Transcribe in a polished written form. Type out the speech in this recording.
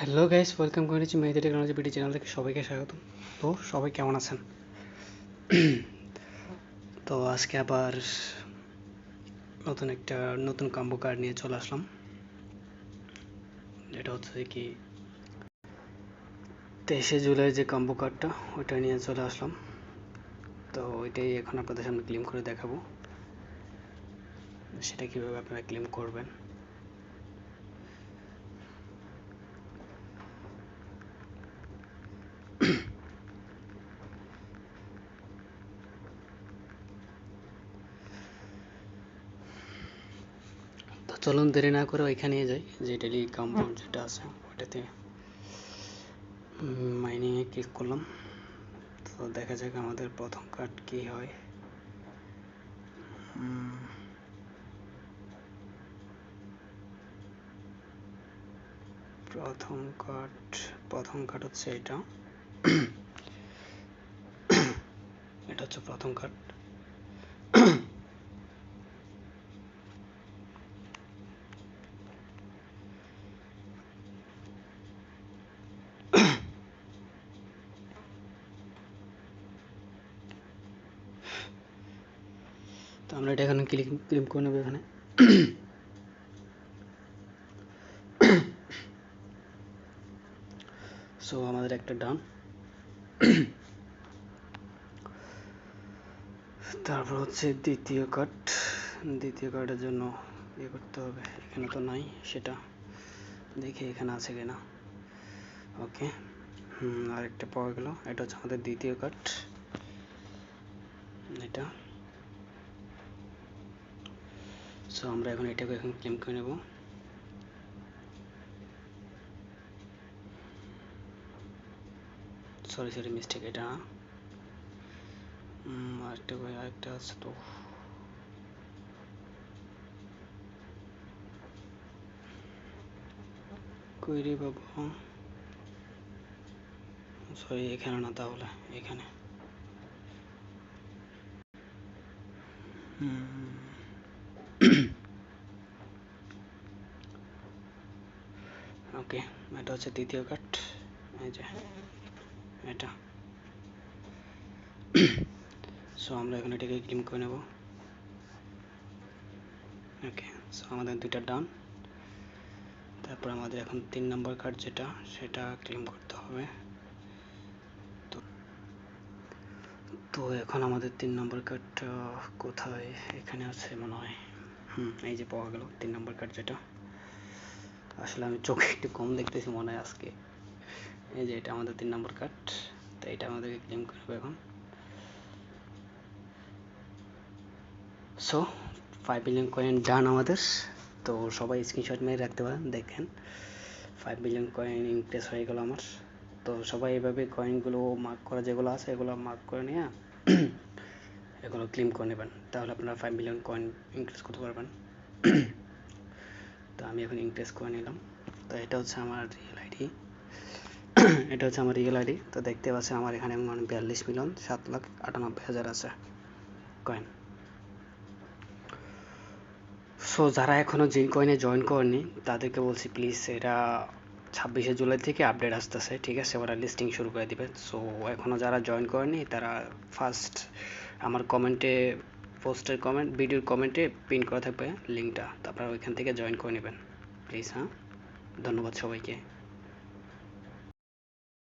Hello guys, welcome করেছি মেহেদি technology BD channel থেকে সবাইকে স্বাগত। তো সবাই কেমন আছেন? তো আজকে আবার নতুন কম্বো কার্ড নিয়ে চলে আসলাম। এটা হচ্ছে কি 23শে জুলাই যে কম্বো কার্ডটা ওইটা নিয়ে চলে আসলাম। তো ওইটাই এখন আপনাদের সামনে ক্লেম করে দেখাবো, সেটা কিভাবে আপনারা ক্লেম করবেন। তো চলুন দেরি না করে ওইখানে যাই, যে ডেলি কম্বো যেটা আছে ওইটাতে মাইনিংয়ে ক্লিক করলাম। তো দেখা যাক আমাদের প্রথম কার্ড কি হয়। প্রথম কার্ড হচ্ছে এটা। এটা হচ্ছে প্রথম কার্ড। তো আমরা এটা এখানে ক্লিক করে নেব এখানে। সো আমাদের একটা ডান। তারপর হচ্ছে দ্বিতীয় কার্ডের জন্য ইয়ে করতে হবে। এখানে তো নাই, সেটা দেখি এখানে আছে কিনা। ওকে, আরেকটা পাওয়া গেল। এটা হচ্ছে আমাদের দ্বিতীয় কার্ড, এটা। সো আমরা এখন এটাকে ক্লেম করে নেব। সরি মিস্টেক, এটা আরেকটা আছে তো। কই রে বাবা, সরি এখানে না, তাহলে এখানে। ওকে, এটা হচ্ছে দ্বিতীয় কার্ড, এই যে এটা। সো আমরা এখন এটাকে ক্লেম করে নেব। ওকে, সো আমাদের দুইটা ডান। তারপর আমাদের এখন 3 নম্বর কার্ড যেটা, সেটা ক্লেম করতে হবে। তো এখন আমাদের 3 নম্বর কার্ডটা কোথায়? এখানে আছে মনে হয়। এই যে পাওয়া গেল 3 নম্বর কার্ড যেটা। আসলে আমি চোখে একটু কম দেখতেছি মনে হয় আজকে। এই যে এটা আমাদের 3 নম্বর কার্ড। তো এটা আমাদেরকে ক্লেম করবে এখন। সো 5 মিলিয়ন কয়েন ডান আমাদের। তো সবাই স্ক্রিনশট মেরে রাখতে পারেন, দেখেন 5 মিলিয়ন কয়েন ইনক্রিজ হয়ে গেল আমার। তো সবাই এভাবে কয়েনগুলো মার্ক করা যেগুলো আছে এগুলো মার্ক করে নিয়ে এগুলো ক্লেম করে নেবেন, তাহলে আপনারা 5 মিলিয়ন কয়েন ইনক্রিজ করতে পারবেন। তো আমি এখন ইনক্রিজ করে নিলাম। তো এটা হচ্ছে আমার রিয়েল আইডি। তো দেখতে পাচ্ছেন আমার এখানে 42,07,98,000 আছে কয়েন। সো যারা এখনও জিন কয়েনে জয়েন করেনি তাদেরকে বলছি, প্লিজ, এটা 26শে জুলাই থেকে আপডেট আসতেছে, ঠিক আছে? ওরা লিস্টিং শুরু করে দিবে। সো এখনও যারা জয়েন করেনি তারা ফার্স্ট আমার ভিডিওর কমেন্টে পিন করা থাকবে লিঙ্কটা, তারপর ওইখান থেকে জয়েন করে নেবেন প্লিজ। ধন্যবাদ সবাইকে।